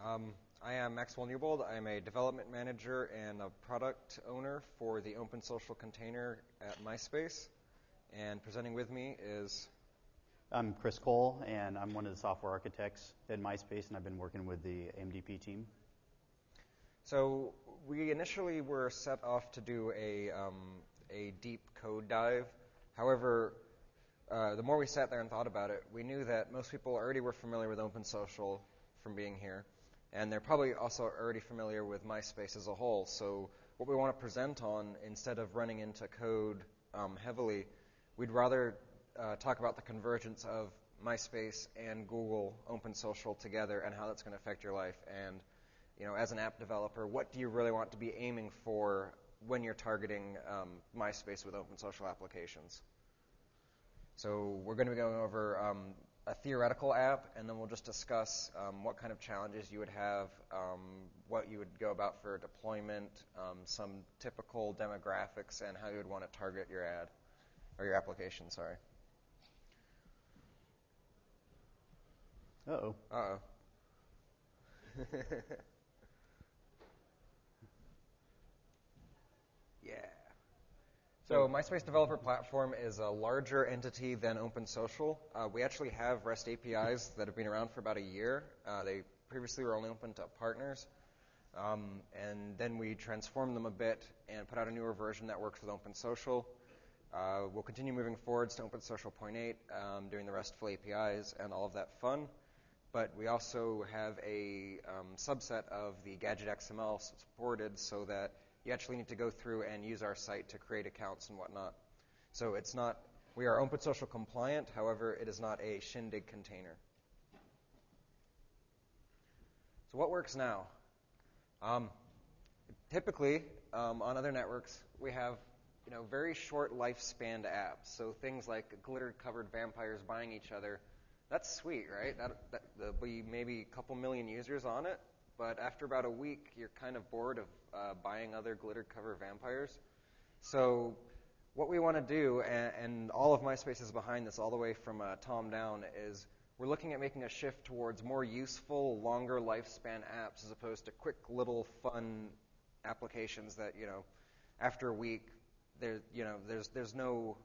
I am Maxwell Newbould. I'm a development manager and a product owner for the OpenSocial container at MySpace. And presenting with me is... I'm Chris Cole, and I'm one of the software architects at MySpace, and I've been working with the MDP team. So we initially were set off to do a deep code dive. However, the more we sat there and thought about it, we knew that most people already were familiar with OpenSocial from being here, and they're probably also already familiar with MySpace as a whole. So what we want to present on, instead of running into code heavily, we'd rather talk about the convergence of MySpace and Google OpenSocial together and how that's going to affect your life. And, you know, as an app developer, what do you really want to be aiming for when you're targeting MySpace with OpenSocial applications? So we're going to be going over a theoretical app, and then we'll just discuss what kind of challenges you would have, what you would go about for deployment, some typical demographics, and how you would want to target your ad, or your application, sorry. Uh-oh. Uh-oh. Yeah. So MySpace Developer Platform is a larger entity than OpenSocial. We actually have REST APIs that have been around for about a year. They previously were only open to partners. And then we transformed them a bit and put out a newer version that works with OpenSocial. We'll continue moving forwards to OpenSocial 0.8, doing the RESTful APIs and all of that fun. But we also have a subset of the Gadget XML supported so that you actually need to go through and use our site to create accounts and whatnot. So it's not, we are OpenSocial compliant, however, it is not a Shindig container. So what works now? Typically, on other networks, we have very short lifespan apps. So things like glitter-covered vampires buying each other. That's sweet, right? There'll be maybe a couple million users on it, but after about a week, you're kind of bored of buying other glitter-covered vampires. So what we want to do, and all of MySpace is behind this all the way from Tom down, is we're looking at making a shift towards more useful, longer lifespan apps as opposed to quick little fun applications that, after a week, there's no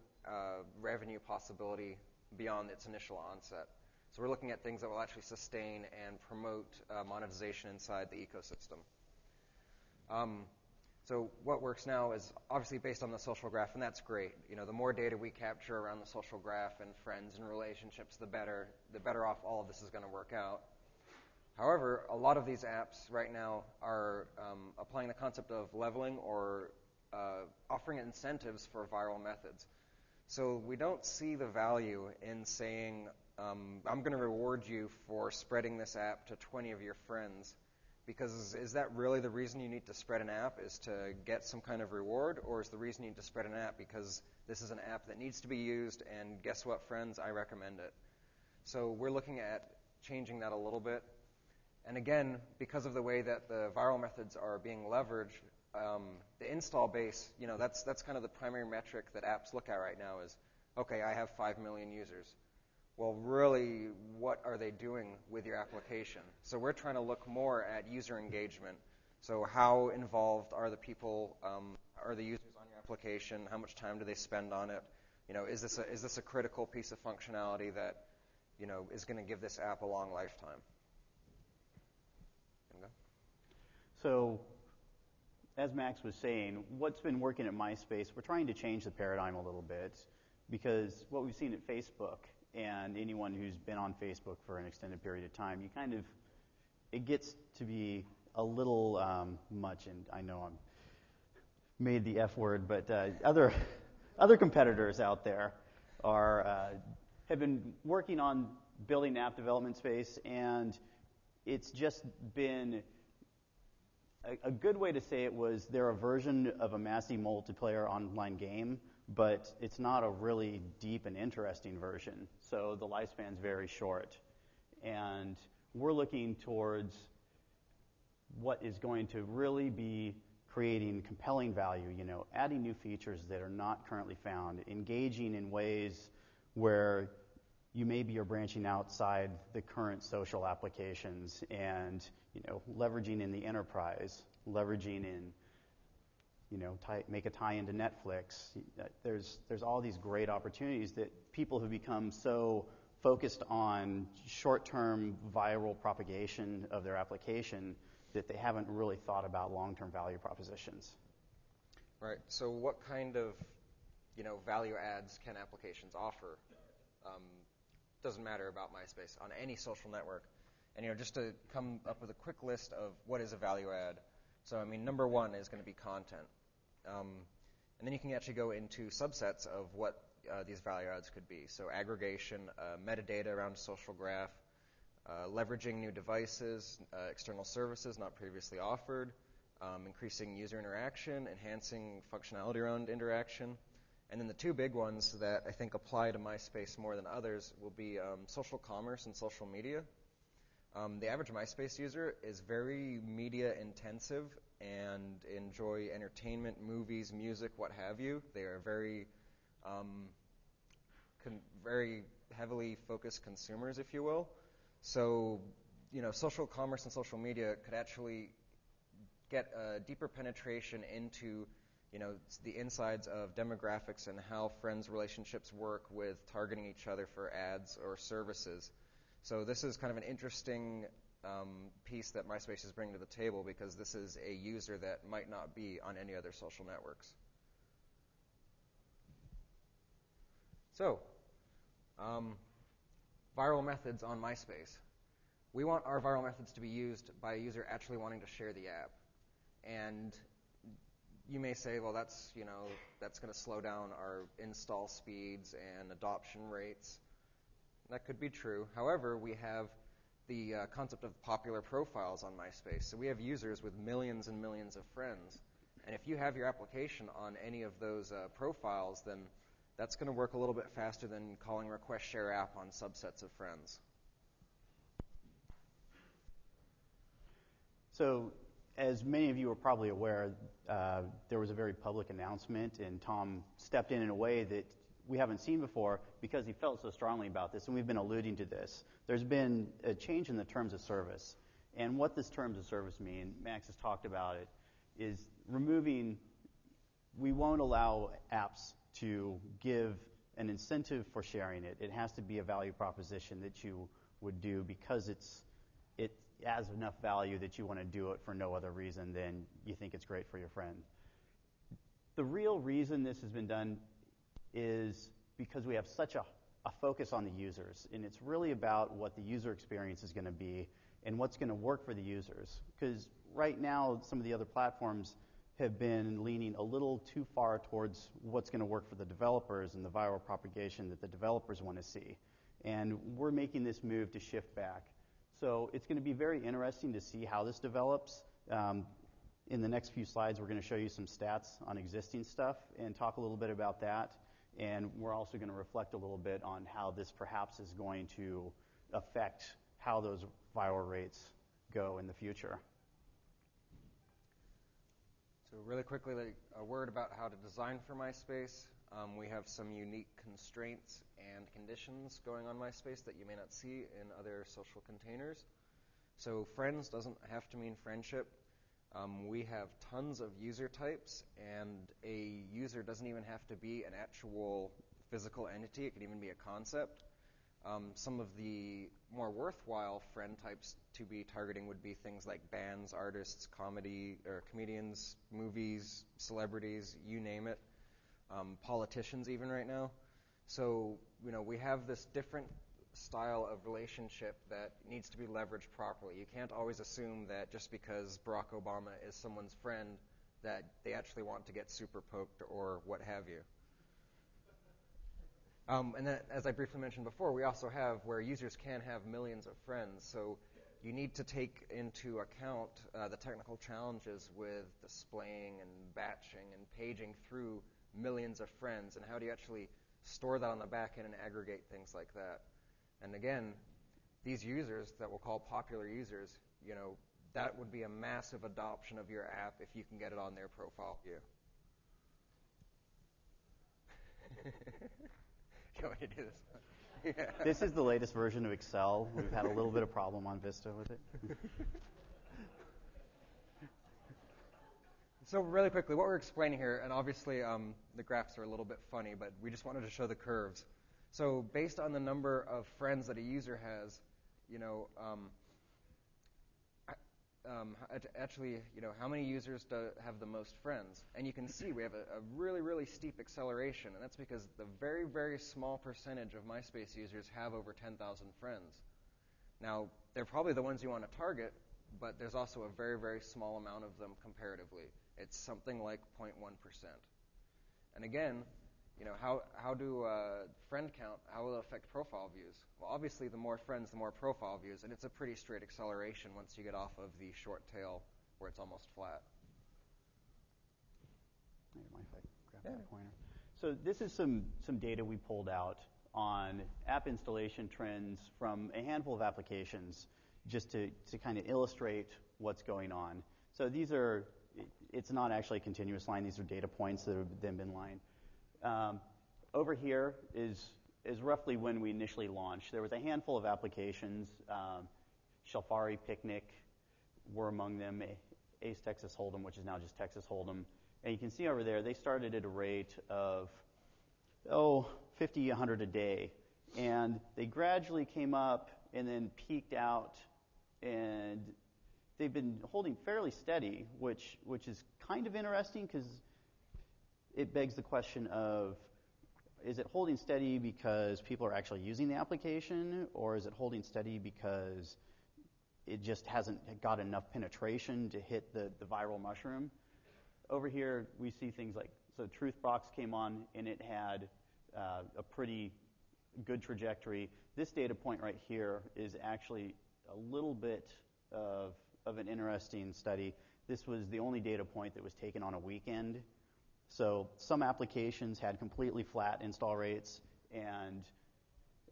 revenue possibility beyond its initial onset. So we're looking at things that will actually sustain and promote monetization inside the ecosystem. So what works now is obviously based on the social graph, and that's great. The more data we capture around the social graph and friends and relationships, the better off all of this is going to work out. However, a lot of these apps right now are applying the concept of leveling or offering incentives for viral methods. So we don't see the value in saying, I'm going to reward you for spreading this app to 20 of your friends, because is that really the reason you need to spread an app, is to get some kind of reward, or is the reason you need to spread an app because this is an app that needs to be used, and guess what, friends, I recommend it. So we're looking at changing that a little bit. And again, because of the way that the viral methods are being leveraged, the install base, that's kind of the primary metric that apps look at right now is, okay, I have 5 million users. Well, really, what are they doing with your application? So we're trying to look more at user engagement. So how involved are the people, are the users on your application? How much time do they spend on it? Is this a critical piece of functionality that, is going to give this app a long lifetime? So, as Max was saying, what's been working at MySpace, we're trying to change the paradigm a little bit, because what we've seen at Facebook, and anyone who's been on Facebook for an extended period of time, it gets to be a little much, and I know I'm made the F word, but other competitors out there have been working on building app development space, and it's just been a good way to say it was they're a version of a massively multiplayer online game, but it's not a really deep and interesting version. So the lifespan's very short. And we're looking towards what is going to really be creating compelling value, adding new features that are not currently found, engaging in ways where you maybe are branching outside the current social applications and, leveraging in the enterprise, leveraging in, make a tie into Netflix. There's all these great opportunities that people have become so focused on short-term viral propagation of their application that they haven't really thought about long-term value propositions. Right. So what kind of, value adds can applications offer? Doesn't matter about MySpace on any social network. And, just to come up with a quick list of what is a value add. So, number one is going to be content. And then you can actually go into subsets of what these value adds could be. So aggregation, metadata around a social graph, leveraging new devices, external services not previously offered, increasing user interaction, enhancing functionality around interaction. And then the two big ones that I think apply to MySpace more than others will be social commerce and social media. The average MySpace user is very media intensive and enjoy entertainment, movies, music, what have you. They are very, very heavily focused consumers, if you will. So, social commerce and social media could actually get a deeper penetration into, the insides of demographics and how friends' relationships work with targeting each other for ads or services. So this is kind of an interesting piece that MySpace is bringing to the table because this is a user that might not be on any other social networks. So, viral methods on MySpace. We want our viral methods to be used by a user actually wanting to share the app. And you may say, well, that's going to slow down our install speeds and adoption rates. That could be true. However, we have the concept of popular profiles on MySpace. So we have users with millions and millions of friends. And if you have your application on any of those profiles, then that's going to work a little bit faster than calling request share app on subsets of friends. So, as many of you are probably aware, there was a very public announcement, and Tom stepped in a way that we haven't seen before because he felt so strongly about this, and we've been alluding to this. There's been a change in the terms of service. And what this terms of service mean, Max has talked about it, is we won't allow apps to give an incentive for sharing it. It has to be a value proposition that you would do because it has enough value that you want to do it for no other reason than you think it's great for your friend. The real reason this has been done is because we have such a focus on the users, and it's really about what the user experience is going to be and what's going to work for the users. Because right now, some of the other platforms have been leaning a little too far towards what's going to work for the developers and the viral propagation that the developers want to see. And we're making this move to shift back. So it's going to be very interesting to see how this develops. In the next few slides, we're going to show you some stats on existing stuff and talk a little bit about that. And we're also going to reflect a little bit on how this perhaps is going to affect how those viral rates go in the future. So really quickly, a word about how to design for MySpace. We have some unique constraints and conditions going on MySpace that you may not see in other social containers. So friends doesn't have to mean friendship. We have tons of user types, and a user doesn't even have to be an actual physical entity. It could even be a concept. Some of the more worthwhile friend types to be targeting would be things like bands, artists, comedians, movies, celebrities, you name it, politicians even right now. So, we have this different style of relationship that needs to be leveraged properly. You can't always assume that just because Barack Obama is someone's friend that they actually want to get super poked or what have you. And then, as I briefly mentioned before, we also have where users can have millions of friends. So you need to take into account the technical challenges with displaying and batching and paging through millions of friends, and how do you actually store that on the back end and aggregate things like that. And again, these users that we'll call popular users, that would be a massive adoption of your app if you can get it on their profile view. Do you want me to do this? Yeah. This is the latest version of Excel. We've had a little bit of problem on Vista with it. So really quickly, what we're explaining here, and obviously the graphs are a little bit funny, but we just wanted to show the curves. So based on the number of friends that a user has, actually, how many users have the most friends? And you can see we have a really, really steep acceleration, and that's because the very, very small percentage of MySpace users have over 10,000 friends. Now, they're probably the ones you want to target, but there's also a very, very small amount of them comparatively. It's something like 0.1%. And again, how do friend count, how will it affect profile views? Well, obviously, the more friends, the more profile views, and it's a pretty straight acceleration once you get off of the short tail where it's almost flat. Mind if I grab that pointer? So this is some data we pulled out on app installation trends from a handful of applications just to kind of illustrate what's going on. So it's not actually a continuous line. These are data points that have then been lined. Over here is roughly when we initially launched. There was a handful of applications. Shelfari, Picnic were among them. Ace Texas Hold'em, which is now just Texas Hold'em. And you can see over there, they started at a rate of, 50, 100 a day. And they gradually came up and then peaked out. And they've been holding fairly steady, which is kind of interesting because it begs the question of, is it holding steady because people are actually using the application, or is it holding steady because it just hasn't got enough penetration to hit the viral mushroom? Over here, we see things like, so Truthbox came on, and it had a pretty good trajectory. This data point right here is actually a little bit of an interesting study. This was the only data point that was taken on a weekend. So some applications had completely flat install rates, and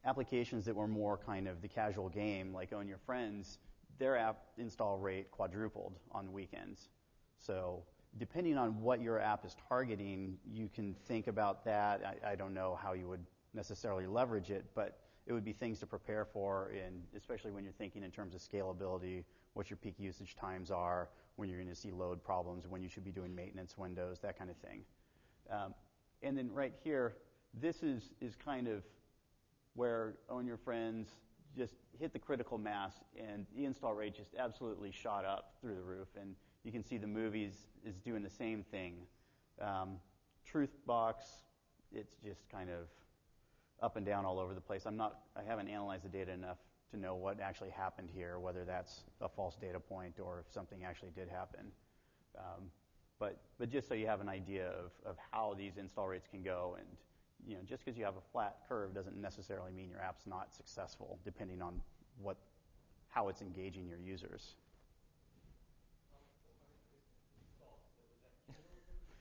applications that were more kind of the casual game, like Own Your Friends, their app install rate quadrupled on the weekends. So depending on what your app is targeting, you can think about that. I don't know how you would necessarily leverage it, but it would be things to prepare for, and especially when you're thinking in terms of scalability, what your peak usage times are, when you're going to see load problems, when you should be doing maintenance windows, that kind of thing. And then right here, this is kind of where Own Your Friends just hit the critical mass, and the install rate just absolutely shot up through the roof. And you can see the movies is doing the same thing. Truthbox, it's just kind of up and down all over the place. I haven't analyzed the data enough to know what actually happened here, whether that's a false data point or if something actually did happen. But just so you have an idea of how these install rates can go, and just because you have a flat curve doesn't necessarily mean your app's not successful, depending on how it's engaging your users.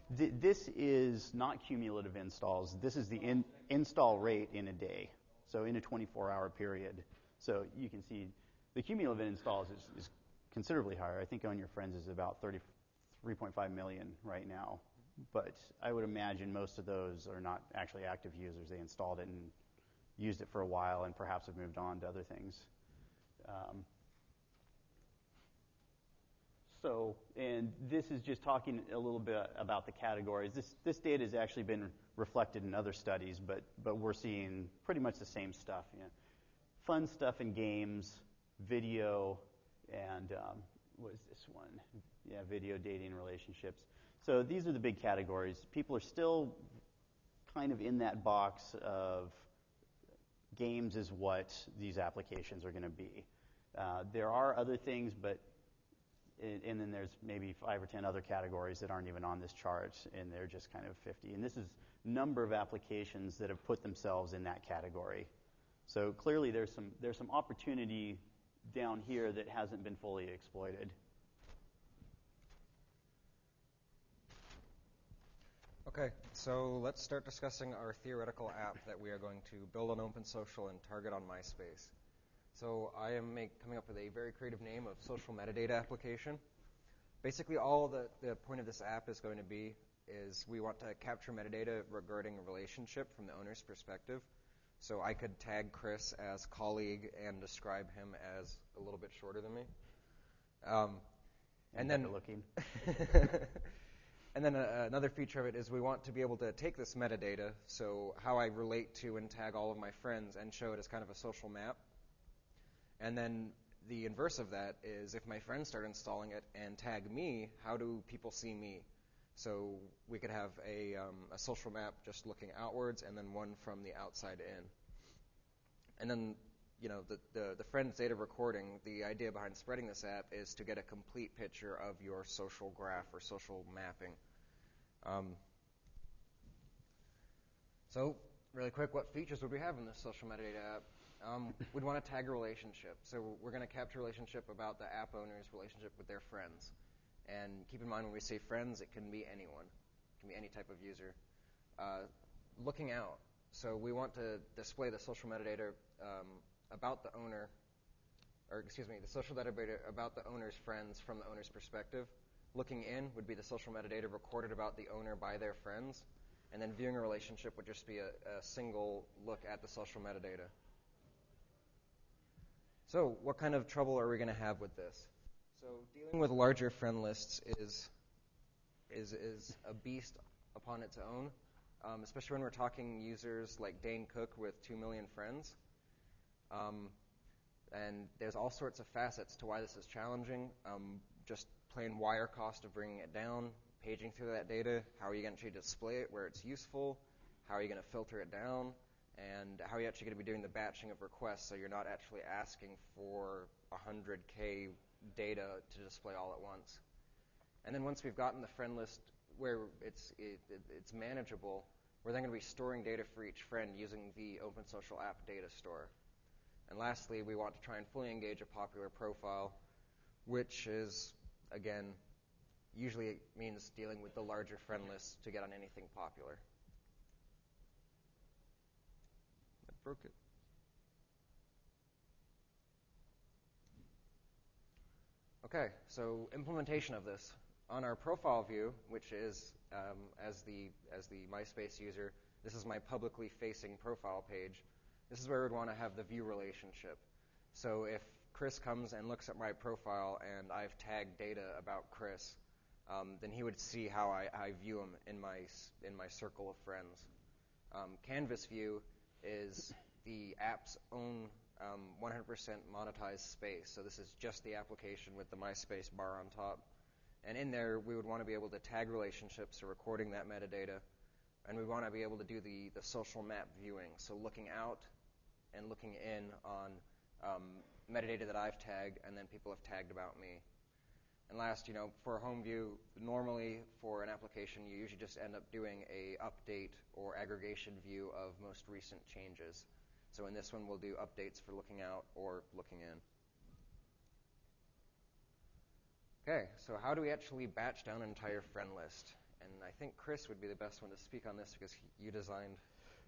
This is not cumulative installs. This is the install rate in a day, so in a 24-hour period. So you can see the cumulative installs is considerably higher. I think Own Your Friends is about 33.5 million right now. But I would imagine most of those are not actually active users. They installed it and used it for a while and perhaps have moved on to other things. And this is just talking a little bit about the categories. This data has actually been reflected in other studies, but we're seeing pretty much the same stuff. Fun stuff in games, video, and what is this one? Yeah, video, dating, relationships. So these are the big categories. People are still kind of in that box of games is what these applications are going to be. There are other things, and then there's maybe 5 or 10 other categories that aren't even on this chart, and they're just kind of 50. And this is number of applications that have put themselves in that category. So clearly there's some opportunity down here that hasn't been fully exploited. Okay, so let's start discussing our theoretical app that we are going to build on OpenSocial and target on MySpace. So I am coming up with a very creative name of Social Metadata Application. Basically, all the point of this app is going to be is we want to capture metadata regarding a relationship from the owner's perspective. So I could tag Chris as colleague and describe him as a little bit shorter than me. And then looking. And then another feature of it is we want to be able to take this metadata, so how I relate to and tag all of my friends, and show it as kind of a social map. And then the inverse of that is if my friends start installing it and tag me, how do people see me? So we could have a social map just looking outwards, and then one from the outside in. And then, the friends data recording, the idea behind spreading this app is to get a complete picture of your social graph or social mapping. So really quick, what features would we have in this social metadata app? We'd want to tag a relationship. So we're going to capture a relationship about the app owner's relationship with their friends. And keep in mind, when we say friends, it can be anyone. It can be any type of user. Looking out. So we want to display the social metadata about the owner, the social metadata about the owner's friends from the owner's perspective. Looking in would be the social metadata recorded about the owner by their friends. And then viewing a relationship would just be a single look at the social metadata. So what kind of trouble are we going to have with this? So dealing with larger friend lists is a beast upon its own, especially when we're talking users like Dane Cook with 2 million friends. And there's all sorts of facets to why this is challenging. Just plain wire cost of bringing it down, paging through that data, how are you going to actually display it where it's useful, how are you going to filter it down, and how are you actually going to be doing the batching of requests so you're not actually asking for 100K data to display all at once. And then once we've gotten the friend list where it's manageable, we're then going to be storing data for each friend using the OpenSocial app data store. And lastly, we want to try and fully engage a popular profile, which is, again, usually it means dealing with the larger friend lists to get on anything popular. I broke it. Okay, so implementation of this. On our profile view, which is as the MySpace user, this is my publicly facing profile page. This is where we'd want to have the view relationship. So if Chris comes and looks at my profile and I've tagged data about Chris, then he would see how I view him in my circle of friends. Canvas view is the app's own 100% monetized space. So this is just the application with the MySpace bar on top. And in there, we would want to be able to tag relationships, so recording that metadata. And we want to be able to do the social map viewing, so looking out and looking in on metadata that I've tagged and then people have tagged about me. And last, for a home view, normally for an application, you usually just end up doing a update or aggregation view of most recent changes. So in this one, we'll do updates for looking out or looking in. Okay, so how do we actually batch down an entire friend list? And I think Chris would be the best one to speak on this because you designed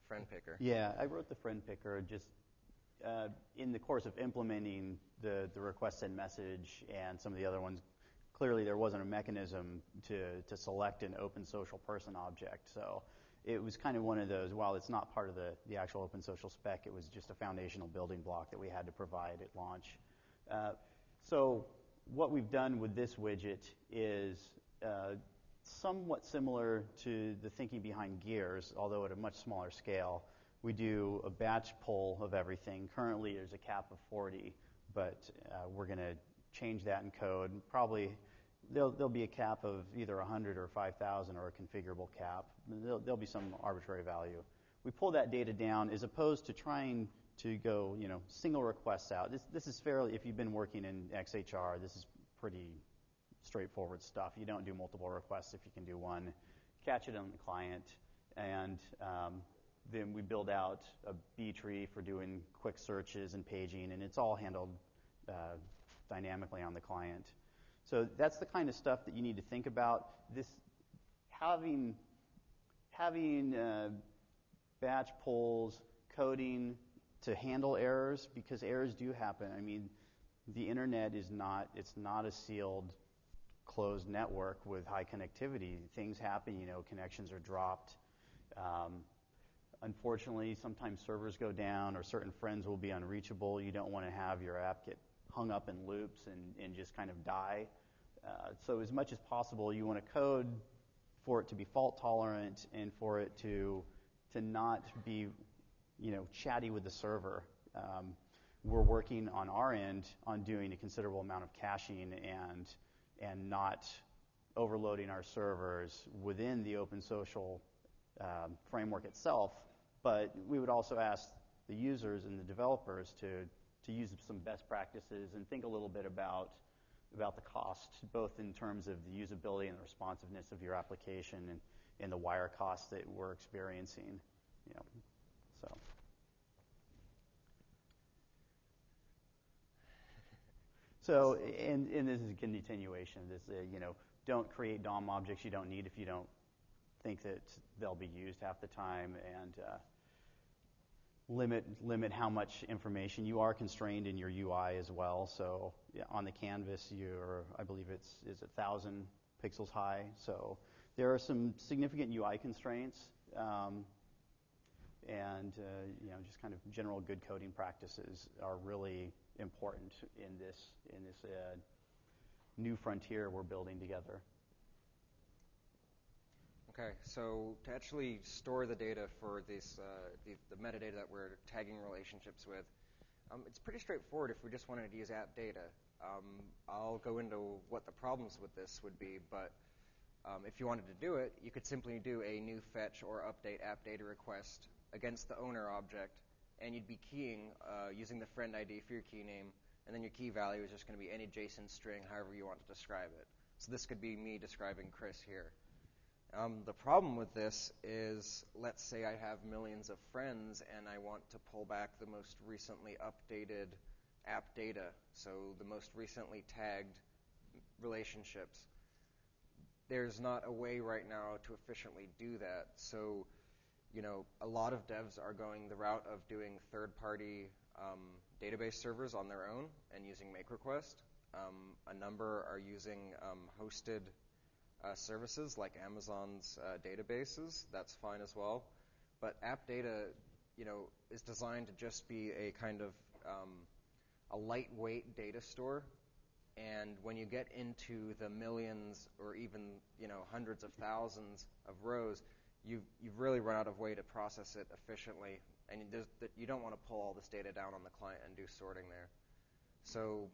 Friend Picker. Yeah, I wrote the Friend Picker just in the course of implementing the request send message and some of the other ones. Clearly, there wasn't a mechanism to select an OpenSocial person object. So it was kind of one of those, while it's not part of the actual OpenSocial spec, it was just a foundational building block that we had to provide at launch. So what we've done with this widget is somewhat similar to the thinking behind Gears, although at a much smaller scale. We do a batch pull of everything. Currently, there's a cap of 40, but we're going to change that in code. Probably there'll be a cap of either 100 or 5,000 or a configurable cap. There'll be some arbitrary value. We pull that data down as opposed to trying to go, single requests out. This is fairly, if you've been working in XHR, this is pretty straightforward stuff. You don't do multiple requests if you can do one. Catch it on the client, and then we build out a B tree for doing quick searches and paging, and it's all handled dynamically on the client. So that's the kind of stuff that you need to think about. This having batch pulls, coding to handle errors, because errors do happen. I mean, the internet is not a sealed, closed network with high connectivity. Things happen, connections are dropped. Unfortunately, sometimes servers go down or certain friends will be unreachable. You don't want to have your app get hung up in loops and just kind of die. So as much as possible, you want to code for it to be fault tolerant and for it to not be, chatty with the server. We're working on our end on doing a considerable amount of caching and not overloading our servers within the OpenSocial framework itself. But we would also ask the users and the developers to use some best practices and think a little bit about the cost, both in terms of the usability and the responsiveness of your application and the wire costs that we're experiencing. So, and this is a continuation of this. Don't create DOM objects you don't need if you don't think that they'll be used half the time, and limit how much information. You are constrained in your UI as well. So on the canvas, I believe is 1,000 pixels high. So there are some significant UI constraints, and just kind of general good coding practices are really important in this new frontier we're building together. Okay, so to actually store the data for this, the metadata that we're tagging relationships with, it's pretty straightforward if we just wanted to use app data. I'll go into what the problems with this would be, but if you wanted to do it, you could simply do a new fetch or update app data request against the owner object, and you'd be keying using the friend ID for your key name, and then your key value is just going to be any JSON string, however you want to describe it. So this could be me describing Chris here. The problem with this is, let's say I have millions of friends and I want to pull back the most recently updated app data, so the most recently tagged relationships. There's not a way right now to efficiently do that. So, a lot of devs are going the route of doing third-party database servers on their own and using make request. A number are using hosted services like Amazon's databases. That's fine as well. But app data, is designed to just be a kind of a lightweight data store. And when you get into the millions or even hundreds of thousands of rows, you've really run out of way to process it efficiently. And you don't want to pull all this data down on the client and do sorting there. So,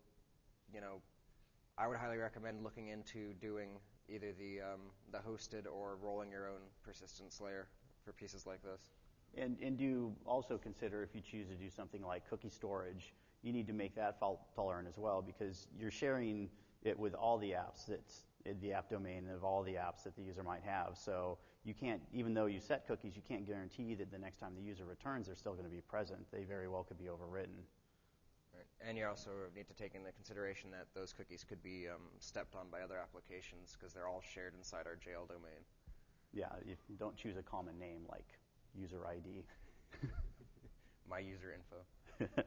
I would highly recommend looking into doing either the hosted or rolling your own persistence layer for pieces like this. And do also consider, if you choose to do something like cookie storage, you need to make that fault tolerant as well, because you're sharing it with all the apps that's in the app domain of all the apps that the user might have. So you can't, even though you set cookies, you can't guarantee that the next time the user returns, they're still going to be present. They very well could be overwritten. Right. And you also need to take into consideration that those cookies could be stepped on by other applications because they're all shared inside our jail domain. Yeah, you don't choose a common name like user ID. My user info.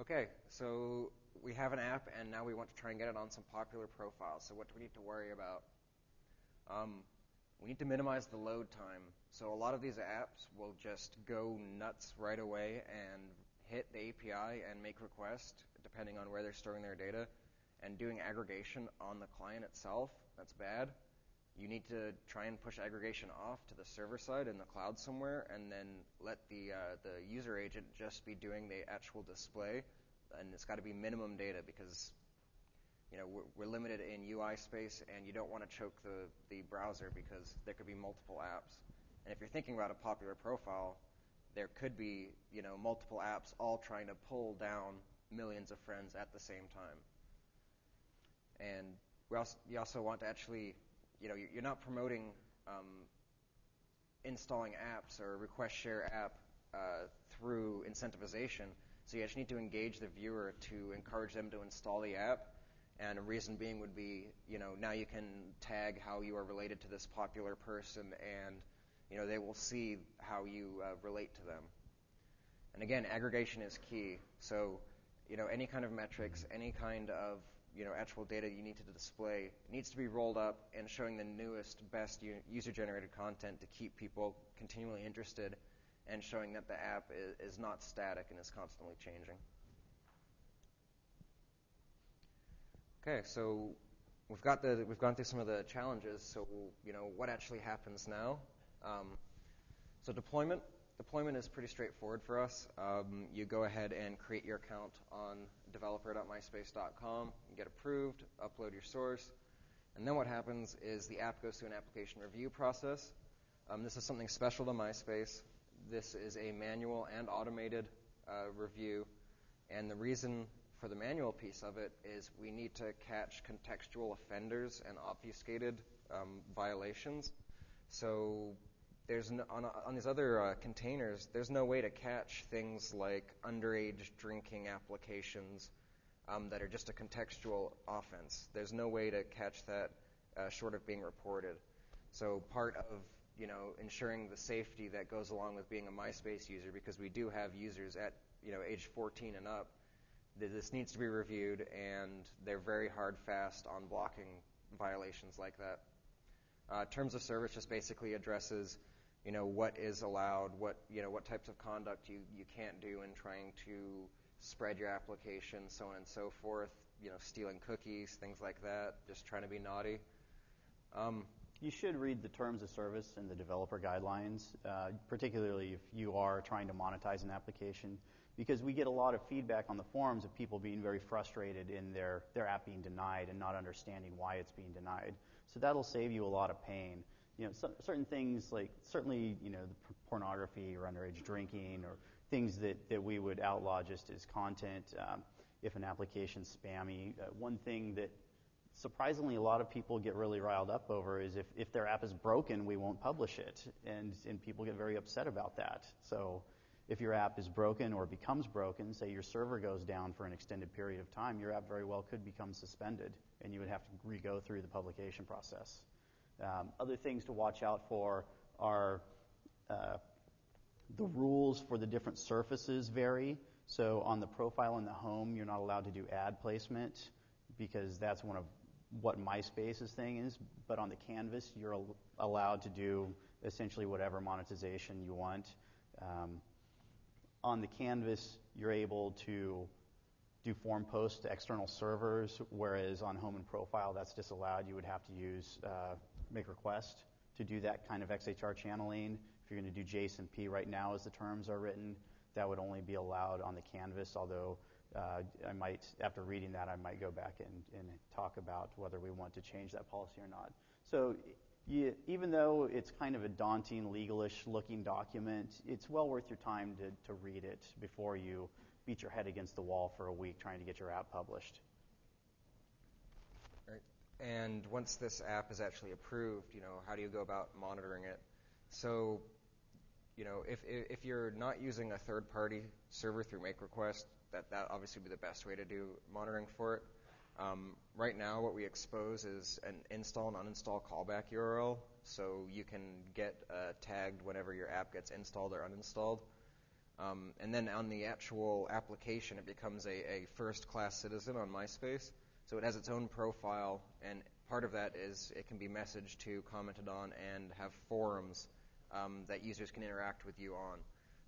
Okay, so we have an app, and now we want to try and get it on some popular profiles. So what do we need to worry about? We need to minimize the load time. So a lot of these apps will just go nuts right away and hit the API and make requests, depending on where they're storing their data. And doing aggregation on the client itself, that's bad. You need to try and push aggregation off to the server side in the cloud somewhere, and then let the user agent just be doing the actual display. And it's got to be minimum data because we're limited in UI space, and you don't want to choke the browser because there could be multiple apps. And if you're thinking about a popular profile, there could be multiple apps all trying to pull down millions of friends at the same time. And you also want to actually, you're not promoting installing apps or request share app through incentivization. So you actually need to engage the viewer to encourage them to install the app. And a reason being would be, now you can tag how you are related to this popular person, and they will see how you relate to them. And again, aggregation is key. So any kind of metrics, any kind of actual data you need to display needs to be rolled up and showing the newest, best user-generated content to keep people continually interested and showing that the app is not static and is constantly changing. Okay, so we've gone through some of the challenges. So what actually happens now? So deployment is pretty straightforward for us. You go ahead and create your account on developer.myspace.com, get approved, upload your source, and then what happens is the app goes through an application review process. This is something special to MySpace. This is a manual and automated review, and the reason for the manual piece of it is we need to catch contextual offenders and obfuscated violations. So there's on these other containers, there's no way to catch things like underage drinking applications that are just a contextual offense. There's no way to catch that short of being reported. So part of ensuring the safety that goes along with being a MySpace user, because we do have users at age 14 and up, this needs to be reviewed, and they're very hard, fast on blocking violations like that. Terms of service just basically addresses what is allowed, what types of conduct you can't do in trying to spread your application, so on and so forth, stealing cookies, things like that, just trying to be naughty. You should read the terms of service and the developer guidelines, particularly if you are trying to monetize an application, because we get a lot of feedback on the forums of people being very frustrated in their app being denied and not understanding why it's being denied. So that'll save you a lot of pain. Certain things like certainly, the pornography or underage drinking or things that we would outlaw just as content if an application's spammy. One thing that surprisingly a lot of people get really riled up over is if their app is broken, we won't publish it, and people get very upset about that. So if your app is broken or becomes broken, say your server goes down for an extended period of time, your app very well could become suspended, and you would have to re-go through the publication process. Other things to watch out for are the rules for the different surfaces vary. So on the profile in the home, you're not allowed to do ad placement because that's one of what MySpace's thing is. But on the canvas, you're allowed to do essentially whatever monetization you want. On the canvas, you're able to do form posts to external servers, whereas on home and profile, that's disallowed. You would have to use make request to do that kind of XHR channeling. If you're going to do JSON-P right now as the terms are written, that would only be allowed on the canvas, although I might, after reading that, I might go back and talk about whether we want to change that policy or not. So even though it's kind of a daunting, legalish looking document, it's well worth your time to read it before you beat your head against the wall for a week trying to get your app published. Right. And once this app is actually approved, how do you go about monitoring it? So, if you're not using a third-party server through make request, that obviously would be the best way to do monitoring for it. Right now, what we expose is an install and uninstall callback URL, so you can get tagged whenever your app gets installed or uninstalled. And then on the actual application, it becomes a first-class citizen on MySpace. So it has its own profile, and part of that is it can be messaged to, commented on, and have forums that users can interact with you on.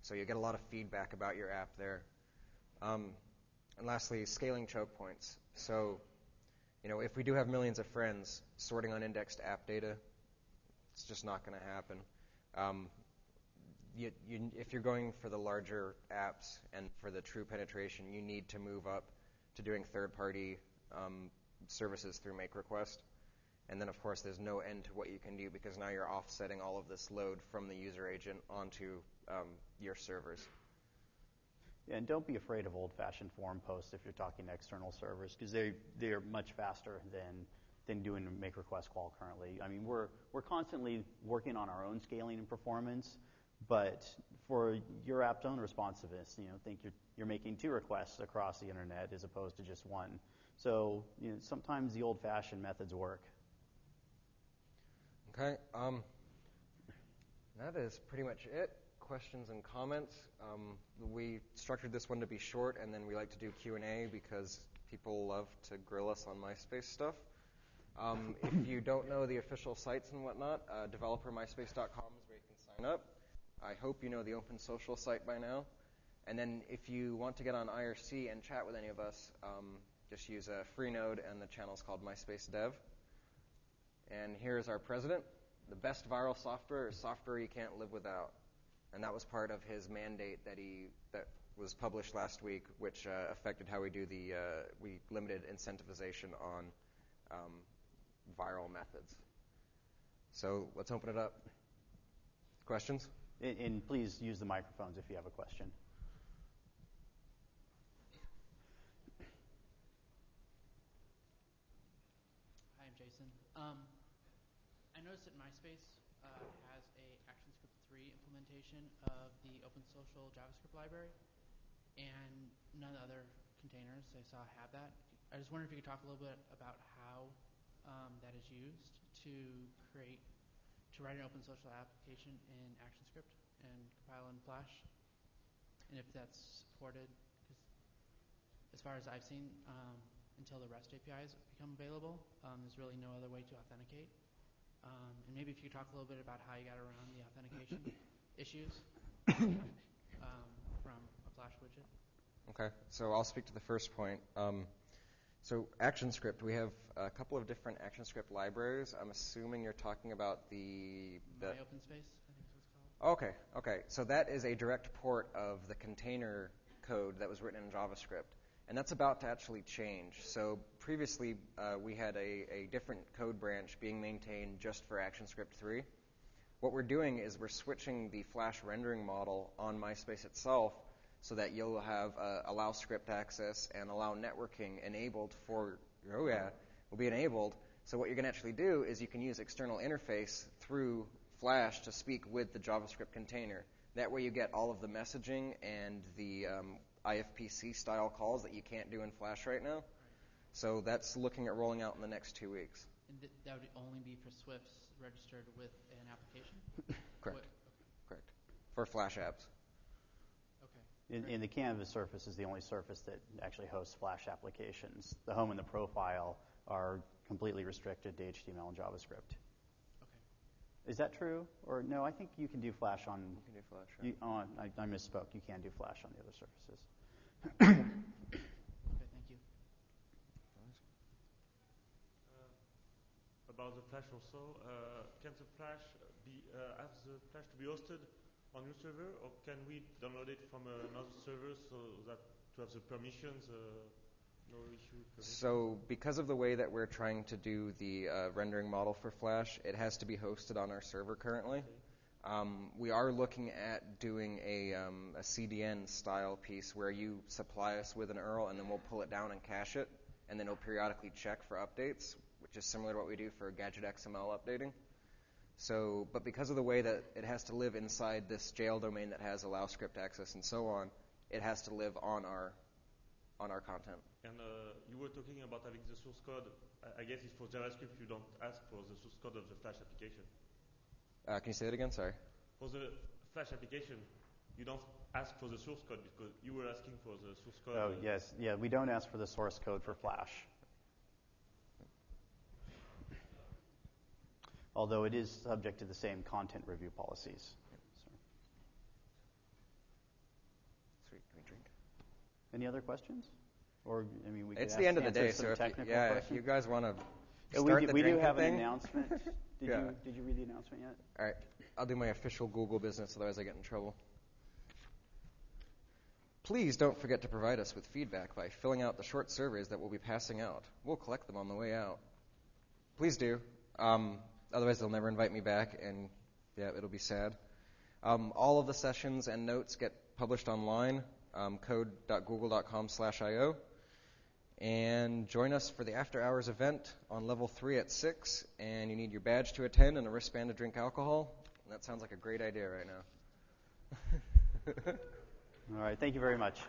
So you get a lot of feedback about your app there. And lastly, scaling choke points. So, if we do have millions of friends, sorting unindexed app data, it's just not going to happen. If you're going for the larger apps and for the true penetration, you need to move up to doing third-party services through make request. And then, of course, there's no end to what you can do because now you're offsetting all of this load from the user agent onto your servers. Yeah, and don't be afraid of old-fashioned forum posts if you're talking to external servers, because they're much faster than doing a make request call currently. I mean, we're constantly working on our own scaling and performance, but for your app's own responsiveness, think you're making 2 requests across the internet as opposed to just one. So sometimes the old-fashioned methods work. Okay, that is pretty much it. Questions and comments. We structured this one to be short, and then we like to do Q&A because People love to grill us on MySpace stuff. If you don't know the official sites and whatnot, developermyspace.com is where you can sign up. I hope you know the OpenSocial site by now. And then if you want to get on IRC and chat with any of us, just use a free node, and the channel's called MySpace Dev. And here's our president. The best viral software is software you can't live without. And that was part of his mandate that was published last week, which affected how we do we limited incentivization on viral methods. So let's open it up. Questions? And please use the microphones if you have a question. Hi, I'm Jason. I noticed that MySpace has a ActionScript 3 implementation of the OpenSocial JavaScript library, and none of the other containers I saw have that. I just wondered if you could talk a little bit about how that is used to write an OpenSocial application in ActionScript and compile in Flash, and if that's supported. Because as far as I've seen, until the REST APIs become available, there's really no other way to authenticate. And maybe if you could talk a little bit about how you got around the authentication issues from a Flash widget. Okay, so I'll speak to the first point. So ActionScript, we have a couple of different ActionScript libraries. I'm assuming you're talking about the OpenSpace, I think is what it's called. Okay. So that is a direct port of the container code that was written in JavaScript. And that's about to actually change. So previously, we had a different code branch being maintained just for ActionScript 3. What we're doing is we're switching the Flash rendering model on MySpace itself so that you'll have allow script access and allow networking enabled will be enabled. So what you're going to actually do is you can use external interface through Flash to speak with the JavaScript container. That way you get all of the messaging and the IFPC style calls that you can't do in Flash right now. So that's looking at rolling out in the next 2 weeks. And that would only be for Swifts registered with an application? Correct. Correct. For Flash apps. Okay. And the Canvas surface is the only surface that actually hosts Flash applications. The home and the profile are completely restricted to HTML and JavaScript. Okay. Is that true? Or no, I think you can do Flash on... You can do Flash, right? I misspoke. You can do Flash on the other surfaces. Okay, thank you. About the Flash also, can the Flash have the Flash to be hosted on your server, or can we download it from another server so that to have the permissions, no issue with permissions? So because of the way that we're trying to do the rendering model for Flash, it has to be hosted on our server currently. Okay. We are looking at doing a CDN style piece where you supply us with an URL and then we'll pull it down and cache it, and then it'll periodically check for updates, which is similar to what we do for Gadget XML updating. So, but because of the way that it has to live inside this jail domain that has allow script access and so on, it has to live on our content. And you were talking about having the source code. I guess it's for JavaScript. You don't ask for the source code of the Flash application. Can you say that again? Sorry. For the Flash application, you don't ask for the source code because you were asking for the source code. Oh, yes. Yeah, we don't ask for the source code for Flash. Although it is subject to the same content review policies. Sweet. Can we drink? Any other questions? Or, I mean, we could It's the end of the day, some so if you guys want to start the we do drinking have thing. an announcement. Yeah. Did you read the announcement yet? All right. I'll do my official Google business, otherwise I get in trouble. Please don't forget to provide us with feedback by filling out the short surveys that we'll be passing out. We'll collect them on the way out. Please do. Otherwise, they'll never invite me back, and yeah, it'll be sad. All of the sessions and notes get published online, code.google.com/io. And join us for the After Hours event on level 3 at 6. And you need your badge to attend and a wristband to drink alcohol. And that sounds like a great idea right now. All right. Thank you very much.